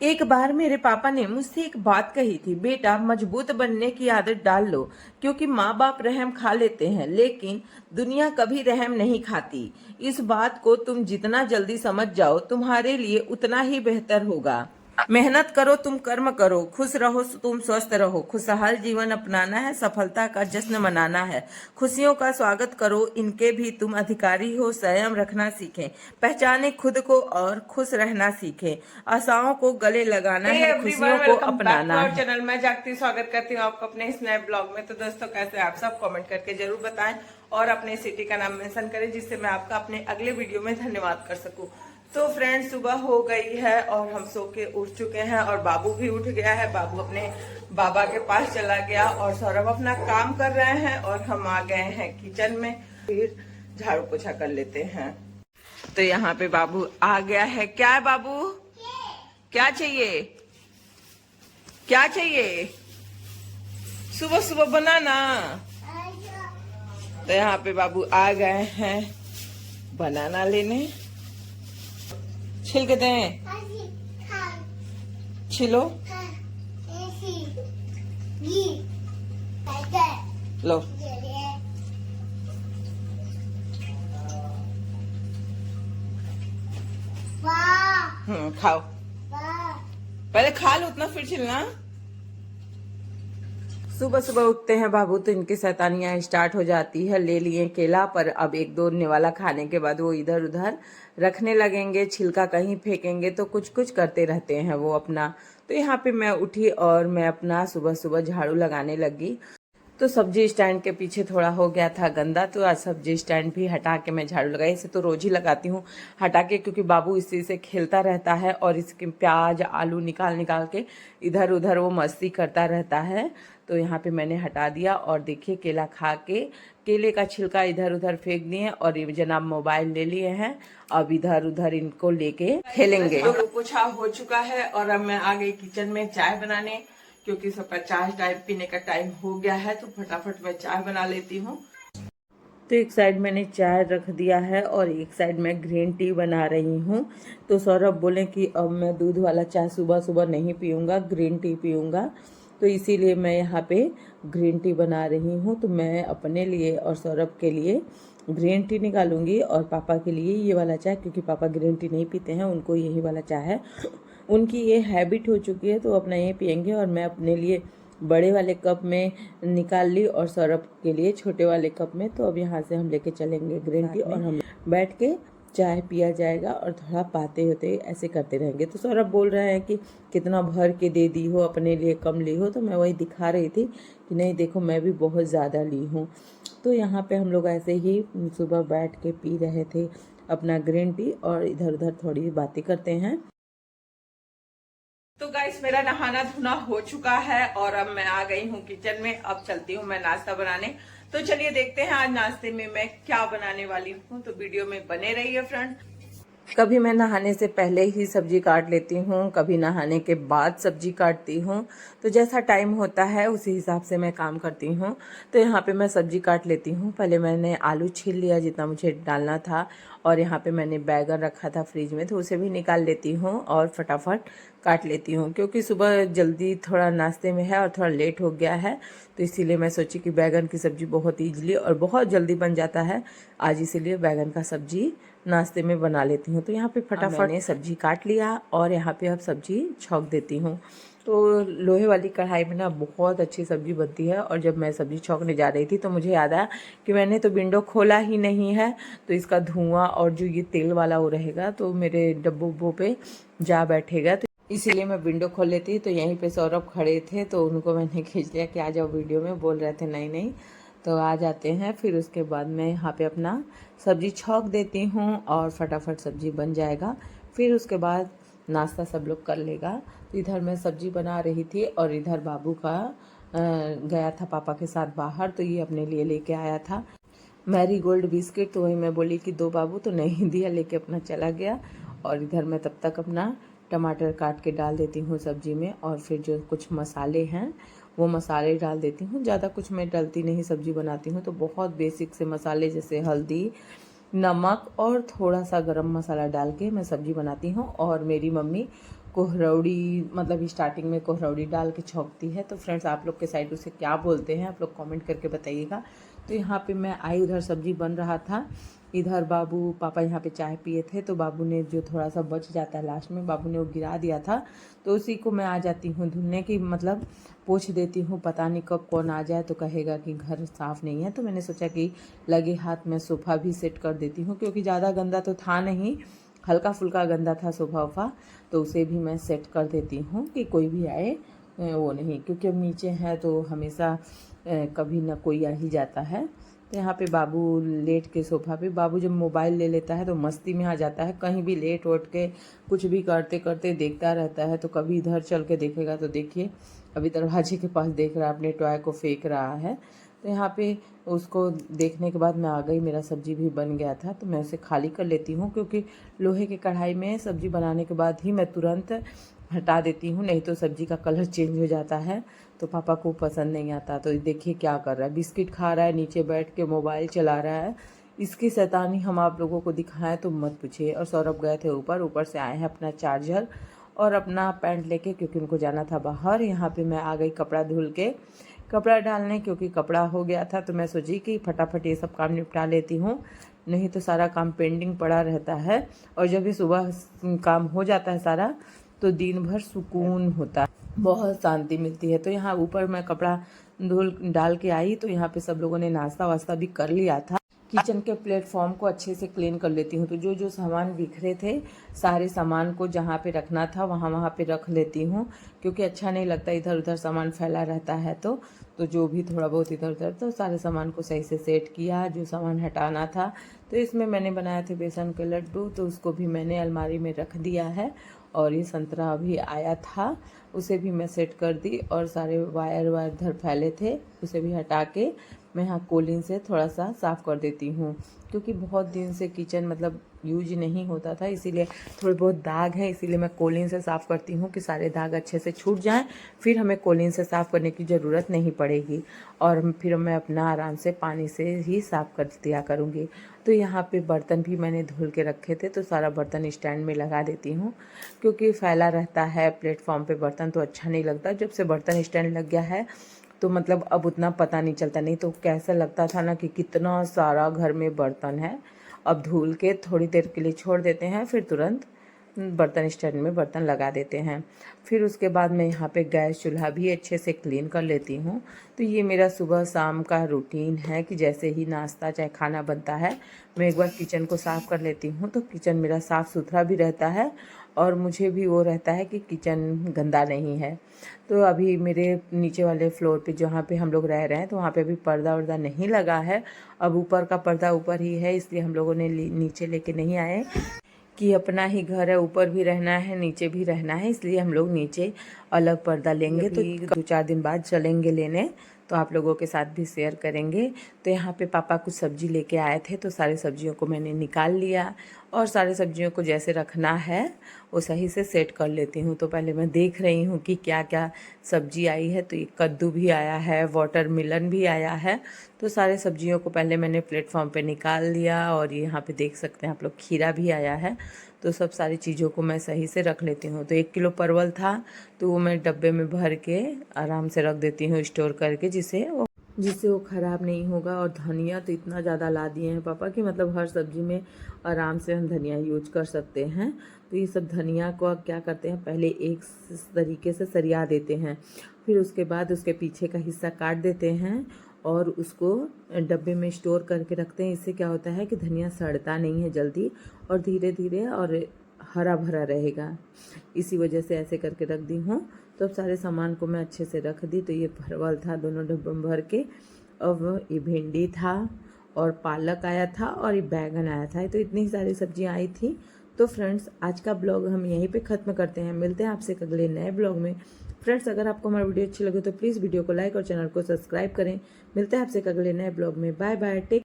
एक बार मेरे पापा ने मुझसे एक बात कही थी, बेटा मजबूत बनने की आदत डाल लो, क्योंकि माँ बाप रहम खा लेते हैं लेकिन दुनिया कभी रहम नहीं खाती। इस बात को तुम जितना जल्दी समझ जाओ तुम्हारे लिए उतना ही बेहतर होगा। मेहनत करो, तुम कर्म करो, खुश रहो, तुम स्वस्थ रहो, खुशहाल जीवन अपनाना है, सफलता का जश्न मनाना है, खुशियों का स्वागत करो, इनके भी तुम अधिकारी हो। संयम रखना सीखें, पहचाने खुद को और खुश रहना सीखें, आशाओं को गले लगाना है, खुशियों को अपनाना है। चैनल में जागती स्वागत करती हूँ आपको अपने इस नए ब्लॉग में। तो दोस्तों कैसे आप सब, कमेंट करके जरूर बताएं और अपने सिटी का नाम मेंशन करें, जिससे मैं आपका अपने अगले वीडियो में धन्यवाद कर सकूं। तो फ्रेंड्स सुबह हो गई है और हम सो के उठ चुके हैं और बाबू भी उठ गया है। बाबू अपने बाबा के पास चला गया और सौरभ अपना काम कर रहे हैं और हम आ गए हैं किचन में। फिर झाड़ू पोछा कर लेते हैं। तो यहाँ पे बाबू आ गया है। क्या है बाबू, क्या चाहिए, क्या चाहिए? सुबह सुबह बनाना। तो यहाँ पे बाबू आ गए हैं बनाना लेने। छिल के दें, छिलो, लो। खाओ, पहले खा लो उतना फिर छिलना। सुबह सुबह उठते हैं बाबू तो इनकी शैतानियां स्टार्ट हो जाती है। ले लिए केला, पर अब एक दो निवाला खाने के बाद वो इधर उधर रखने लगेंगे, छिलका कहीं फेंकेंगे, तो कुछ कुछ करते रहते हैं वो अपना। तो यहाँ पे मैं उठी और मैं अपना सुबह सुबह झाड़ू लगाने लगी। तो सब्जी स्टैंड के पीछे थोड़ा हो गया था गंदा, तो आज सब्जी स्टैंड भी हटा के मैं झाड़ू लगाई। इसे तो रोज ही लगाती हूँ हटा के, क्योंकि बाबू इसी से खेलता रहता है और इसके प्याज आलू निकाल निकाल के इधर उधर वो मस्ती करता रहता है। तो यहाँ पे मैंने हटा दिया और देखिए केला खा के केले का छिलका इधर उधर फेंक दिए और ये जनाब मोबाइल ले लिए हैं। अब इधर उधर इनको लेके खेलेंगे। तो पोछा हो चुका है और अब मैं आ गई किचन में चाय बनाने, क्योंकि सबका चाय टाइम पीने का टाइम हो गया है। तो फटाफट मैं चाय बना लेती हूँ। तो एक साइड मैंने चाय रख दिया है और एक साइड मैं ग्रीन टी बना रही हूँ। तो सौरभ बोले कि अब मैं दूध वाला चाय सुबह सुबह नहीं पीऊँगा, ग्रीन टी पीऊँगा। तो इसीलिए मैं यहाँ पे ग्रीन टी बना रही हूँ। तो मैं अपने लिए और सौरभ के लिए ग्रीन टी निकालूंगी और पापा के लिए ये वाला चाय, क्योंकि पापा ग्रीन टी नहीं पीते हैं, उनको यही वाला चाय है, उनकी ये हैबिट हो चुकी है। तो अपना ये पियेंगे और मैं अपने लिए बड़े वाले कप में निकाल ली और सौरभ के लिए छोटे वाले कप में। तो अब यहाँ से हम लेके चलेंगे ग्रीन टी और हम बैठ के चाय पिया जाएगा और थोड़ा बातें होते ऐसे करते रहेंगे। तो सौरभ बोल रहे हैं कि कितना भर के दे दी हो, अपने लिए कम ली हो। तो मैं वही दिखा रही थी कि नहीं देखो मैं भी बहुत ज़्यादा ली हूँ। तो यहाँ पे हम लोग ऐसे ही सुबह बैठ के पी रहे थे अपना ग्रीन टी और इधर उधर थोड़ी बातें करते हैं। तो गाइस मेरा नहाना धोना हो चुका है और अब मैं आ गई हूँ किचन में। अब चलती हूँ मैं नाश्ता बनाने। तो चलिए देखते हैं आज नाश्ते में मैं क्या बनाने वाली हूँ। तो वीडियो में बने रहिए फ्रेंड। कभी मैं नहाने से पहले ही सब्जी काट लेती हूँ, कभी नहाने के बाद सब्जी काटती हूँ। तो जैसा टाइम होता है उसी हिसाब से मैं काम करती हूँ। तो यहाँ पे मैं सब्जी काट लेती हूँ। पहले मैंने आलू छील लिया जितना मुझे डालना था, और यहाँ पे मैंने बैगन रखा था फ्रिज में, तो उसे भी निकाल लेती हूँ और फटाफट काट लेती हूँ, क्योंकि सुबह जल्दी थोड़ा नाश्ते में है और थोड़ा लेट हो गया है। तो इसीलिए मैं सोची कि बैगन की सब्ज़ी बहुत ईजिली और बहुत जल्दी बन जाता है आज, इसीलिए बैगन का सब्ज़ी नाश्ते में बना लेती हूँ। तो यहाँ पे फटाफट मैंने सब्जी काट लिया और यहाँ पे अब सब्जी छौंक देती हूँ। तो लोहे वाली कढ़ाई में ना बहुत अच्छी सब्ज़ी बनती है। और जब मैं सब्ज़ी छौंकने जा रही थी तो मुझे याद आया कि मैंने तो विंडो खोला ही नहीं है, तो इसका धुआं और जो ये तेल वाला वो रहेगा तो मेरे डब्बों पे जा बैठेगा। तो इसीलिए मैं विंडो खोल लेती। तो यहीं पे सौरभ खड़े थे तो उनको मैंने खींच लिया कि आ जाओ वीडियो में, बोल रहे थे नहीं नहीं, तो आ जाते हैं। फिर उसके बाद मैं यहाँ पे अपना सब्ज़ी छौंक देती हूँ और फटाफट सब्ज़ी बन जाएगा। फिर उसके बाद नाश्ता सब लोग कर लेगा। तो इधर मैं सब्ज़ी बना रही थी और इधर बाबू का गया था पापा के साथ बाहर, तो ये अपने लिए लेके आया था मैरी गोल्ड बिस्किट। तो वही मैं बोली कि दो बाबू, तो नहीं दिया, लेके अपना चला गया। और इधर मैं तब तक अपना टमाटर काट के डाल देती हूँ सब्जी में, और फिर जो कुछ मसाले हैं वो मसाले डाल देती हूँ। ज़्यादा कुछ मैं डालती नहीं, सब्जी बनाती हूँ तो बहुत बेसिक से मसाले जैसे हल्दी, नमक और थोड़ा सा गरम मसाला डाल के मैं सब्जी बनाती हूँ। और मेरी मम्मी कोहरौड़ी, मतलब स्टार्टिंग में कोहरौड़ी डाल के छौंकती है। तो फ्रेंड्स आप लोग के साइड उसे क्या बोलते हैं, आप लोग कमेंट करके बताइएगा। तो यहाँ पे मैं आई, उधर सब्जी बन रहा था, इधर बाबू पापा यहाँ पे चाय पिए थे, तो बाबू ने जो थोड़ा सा बच जाता है लास्ट में, बाबू ने वो गिरा दिया था, तो उसी को मैं आ जाती हूँ धुलने की, मतलब पोंछ देती हूँ। पता नहीं कब कौन आ जाए तो कहेगा कि घर साफ़ नहीं है, तो मैंने सोचा कि लगे हाथ में सोफ़ा भी सेट कर देती हूँ, क्योंकि ज़्यादा गंदा तो था नहीं, हल्का फुल्का गंदा था सोफ़ा वोफ़ा, तो उसे भी मैं सेट कर देती हूँ कि कोई भी आए वो नहीं, क्योंकि अब नीचे है तो हमेशा कभी ना कोई आ ही जाता है। तो यहाँ पे बाबू लेट के सोफ़ा पे, बाबू जब मोबाइल ले लेता है तो मस्ती में आ जाता है, कहीं भी लेट उठ के कुछ भी करते करते देखता रहता है। तो कभी इधर चल के देखेगा तो देखिए अभी दरवाजे के पास देख रहा है, अपने टॉय को फेंक रहा है। तो यहाँ पे उसको देखने के बाद मैं आ गई, मेरा सब्जी भी बन गया था, तो मैं उसे खाली कर लेती हूँ, क्योंकि लोहे की कढ़ाई में सब्जी बनाने के बाद ही मैं तुरंत हटा देती हूँ, नहीं तो सब्जी का कलर चेंज हो जाता है, तो पापा को पसंद नहीं आता। तो देखिए क्या कर रहा है, बिस्किट खा रहा है, नीचे बैठ के मोबाइल चला रहा है। इसकी शैतानी हम आप लोगों को दिखाएं तो मत पूछिए। और सौरभ गए थे ऊपर से आए हैं अपना चार्जर और अपना पैंट लेके, क्योंकि उनको जाना था बाहर। यहाँ पे मैं आ गई कपड़ा धुल के कपड़ा डालने, क्योंकि कपड़ा हो गया था, तो मैं सोची कि फटाफट ये सब काम निपटा लेती हूँ, नहीं तो सारा काम पेंडिंग पड़ा रहता है। और जब भी सुबह काम हो जाता है सारा, तो दिन भर सुकून होता है, बहुत शांति मिलती है। तो यहाँ ऊपर मैं कपड़ा धुल डाल के आई, तो यहाँ पे सब लोगों ने नाश्ता वास्ता भी कर लिया था। किचन के प्लेटफॉर्म को अच्छे से क्लीन कर लेती हूँ, तो जो जो सामान बिखरे थे सारे सामान को जहाँ पे रखना था वहाँ पे रख लेती हूँ, क्योंकि अच्छा नहीं लगता इधर उधर सामान फैला रहता है। तो जो भी थोड़ा बहुत इधर उधर, तो सारे सामान को सही से सेट किया, जो सामान हटाना था। तो इसमें मैंने बनाए थे बेसन के लड्डू, तो उसको भी मैंने अलमारी में रख दिया है। और ये संतरा अभी आया था, उसे भी मैं सेट कर दी, और सारे वायर इधर फैले थे उसे भी हटा के मैं यहाँ कोलिन से थोड़ा सा साफ़ कर देती हूँ, क्योंकि बहुत दिन से किचन मतलब यूज नहीं होता था, इसीलिए थोड़े बहुत दाग हैं, इसीलिए मैं कोलिन से साफ़ करती हूँ कि सारे दाग अच्छे से छूट जाएं, फिर हमें कोलिन से साफ़ करने की ज़रूरत नहीं पड़ेगी, और फिर मैं अपना आराम से पानी से ही साफ़ कर दिया करूँगी। तो यहाँ पे बर्तन भी मैंने धुल के रखे थे, तो सारा बर्तन स्टैंड में लगा देती हूँ, क्योंकि फैला रहता है प्लेटफॉर्म पे बर्तन तो अच्छा नहीं लगता। जब से बर्तन स्टैंड लग गया है तो मतलब अब उतना पता नहीं चलता, नहीं तो कैसा लगता था ना कि कितना सारा घर में बर्तन है। अब धुल के थोड़ी देर के लिए छोड़ देते हैं, फिर तुरंत बर्तन स्टैंड में बर्तन लगा देते हैं। फिर उसके बाद मैं यहाँ पे गैस चूल्हा भी अच्छे से क्लीन कर लेती हूँ। तो ये मेरा सुबह शाम का रूटीन है कि जैसे ही नाश्ता चाहे खाना बनता है, मैं एक बार किचन को साफ़ कर लेती हूँ, तो किचन मेरा साफ़ सुथरा भी रहता है, और मुझे भी वो रहता है कि किचन गंदा नहीं है। तो अभी मेरे नीचे वाले फ्लोर पे जहाँ पे हम लोग रह रहे हैं, तो वहाँ पे अभी पर्दा वर्दा नहीं लगा है। अब ऊपर का पर्दा ऊपर ही है, इसलिए हम लोगों ने नीचे लेके नहीं आए, कि अपना ही घर है, ऊपर भी रहना है नीचे भी रहना है, इसलिए हम लोग नीचे अलग पर्दा लेंगे। तो 2-4 दिन बाद चलेंगे लेने, तो आप लोगों के साथ भी शेयर करेंगे। तो यहाँ पे पापा कुछ सब्जी लेके आए थे, तो सारे सब्जियों को मैंने निकाल लिया, और सारे सब्जियों को जैसे रखना है वो सही से सेट कर लेती हूँ। तो पहले मैं देख रही हूँ कि क्या क्या सब्जी आई है। तो ये कद्दू भी आया है, वाटरमेलन भी आया है, तो सारे सब्जियों को पहले मैंने प्लेटफॉर्म पे निकाल लिया। और यहाँ पे देख सकते हैं आप लोग, खीरा भी आया है, तो सब सारी चीज़ों को मैं सही से रख लेती हूँ। तो 1 किलो परवल था, तो वो मैं डब्बे में भर के आराम से रख देती हूँ स्टोर करके, जिससे वो ख़राब नहीं होगा। और धनिया तो इतना ज़्यादा ला दिए हैं पापा कि मतलब हर सब्ज़ी में आराम से हम धनिया यूज कर सकते हैं। तो ये सब धनिया को अब क्या करते हैं, पहले एक तरीके से सरिया देते हैं, फिर उसके बाद उसके पीछे का हिस्सा काट देते हैं और उसको डब्बे में स्टोर करके रखते हैं। इससे क्या होता है कि धनिया सड़ता नहीं है जल्दी, और धीरे धीरे और हरा भरा रहेगा, इसी वजह से ऐसे करके रख दी हूँ। तो अब सारे सामान को मैं अच्छे से रख दी। तो ये परवल था दोनों डब्बों में भर के, अब ये भिंडी था, और पालक आया था, और ये बैगन आया था। तो इतनी सारी सब्जियां आई थी। तो फ्रेंड्स आज का ब्लॉग हम यहीं पे ख़त्म करते हैं, मिलते हैं आपसे अगले नए ब्लॉग में। फ्रेंड्स अगर आपको हमारी वीडियो अच्छी लगे तो प्लीज़ वीडियो को लाइक और चैनल को सब्सक्राइब करें। मिलते हैं आपसे अगले नए ब्लॉग में। Bye bye, take